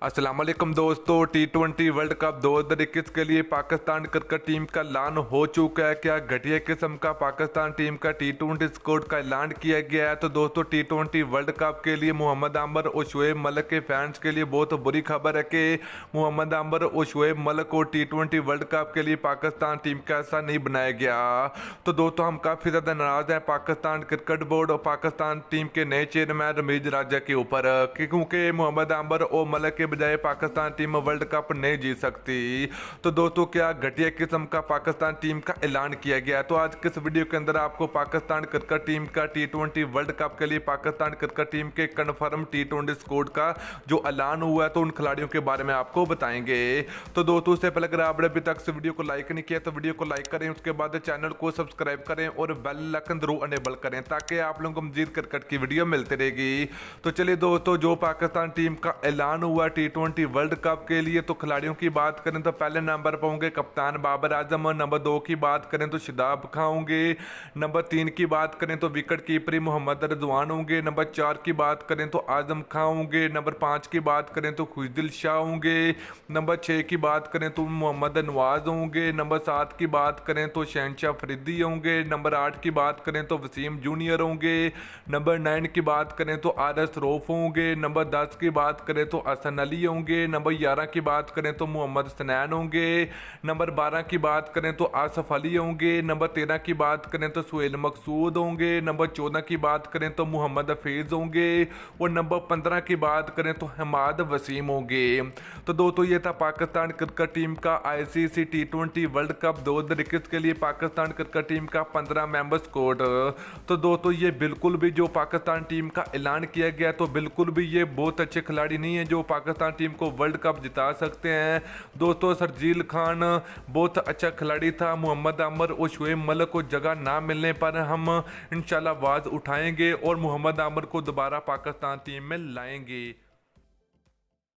अस्सलाम वालेकुम दोस्तों, T20 वर्ल्ड कप 2021 के लिए पाकिस्तान क्रिकेट टीम का ऐलान हो चुका है। क्या घटिया किस्म का पाकिस्तान टीम का T20 स्क्वाड का ऐलान किया गया है। तो दोस्तों T20 वर्ल्ड कप के लिए मोहम्मद आमिर और शुएब मलिक के फैंस के लिए बहुत बुरी खबर है कि मोहम्मद आमिर और शुएब मलिक को T20 वर्ल्ड कप के लिए पाकिस्तान टीम का ऐसा नहीं बनाया गया। तो दोस्तों हम काफ़ी ज़्यादा नाराज़ हैं पाकिस्तान क्रिकेट बोर्ड और पाकिस्तान टीम के नए चेयरमैन रमीज राजा के ऊपर, क्योंकि मोहम्मद आमिर और मलिक के बजाय पाकिस्तान टीम वर्ल्ड कप नहीं जीत सकती। तो दोस्तों क्या घटिया किस्म का पाकिस्तान टीम का ऐलान किया गया है। तो आज के इस वीडियो के अंदर आपको पाकिस्तान क्रिकेट टीम का T20 वर्ल्ड कप के लिए पाकिस्तान क्रिकेट टीम के कन्फर्म T20 स्क्वाड का जो ऐलान हुआ है तो उन खिलाड़ियों के बारे में आपको बताएंगे। तो दोस्तों उससे पहले अगर आपने अभी तक इस वीडियो को लाइक नहीं किया तो वीडियो को लाइक करें, उसके बाद चैनल को सब्सक्राइब करें और बेल आइकन जरूर अनेबल करें ताकि आप लोगों को मजीद क्रिकेट की वीडियो मिलती रहेगी। तो चलिए दोस्तों जो पाकिस्तान टीम का ऐलान हुआ T20 वर्ल्ड कप के लिए, तो खिलाड़ियों की बात करें तो पहले नंबर पर होंगे कप्तान बाबर आजम, नंबर 2 की बात करें तो शादाब खां होंगे, नंबर 3 की बात करें तो विकेट कीपर मोहम्मद रिजवान होंगे, नंबर 4 की बात करें तो आजम खां होंगे, नंबर 5 की बात करें तो खुशदिल शाह होंगे, नंबर 6 की बात करें तो मोहम्मद नवाज होंगे, नंबर 7 की बात करें तो शहनशाह फरीदी होंगे, नंबर 8 की बात करें तो वसीम जूनियर होंगे, नंबर 9 की बात करें तो आरएस रऊफ होंगे, नंबर 10 की बात करें तो हसन अली होंगे, नंबर 11 की बात करें तो मोहम्मद सनैन होंगे, नंबर 12 की बात करें तो आसफ अली होंगे, नंबर 13 की बात करें तो सुहेल मकसूद होंगे, नंबर 14 की बात करें तो मोहम्मद हफीज़ होंगे और नंबर 15 की बात करें तो हमाद वसीम होंगे। तो दोस्तों ये था पाकिस्तान क्रिकेट टीम का ICC T20 वर्ल्ड कप 2021 के लिए पाकिस्तान क्रिकेट टीम का 15 मेंबर स्क्वाड। तो दोस्तों ये बिल्कुल भी जो पाकिस्तान टीम का ऐलान किया गया तो बिल्कुल भी ये बहुत अच्छे खिलाड़ी नहीं है जो पाकिस्तान टीम को वर्ल्ड कप जिता सकते हैं। दोस्तों शर्जील खान बहुत अच्छा खिलाड़ी था, मोहम्मद आमिर और शुएब मलिक को जगह ना मिलने पर हम इंशाल्लाह आवाज़ उठाएंगे और मोहम्मद आमिर को दोबारा पाकिस्तान टीम में लाएंगे।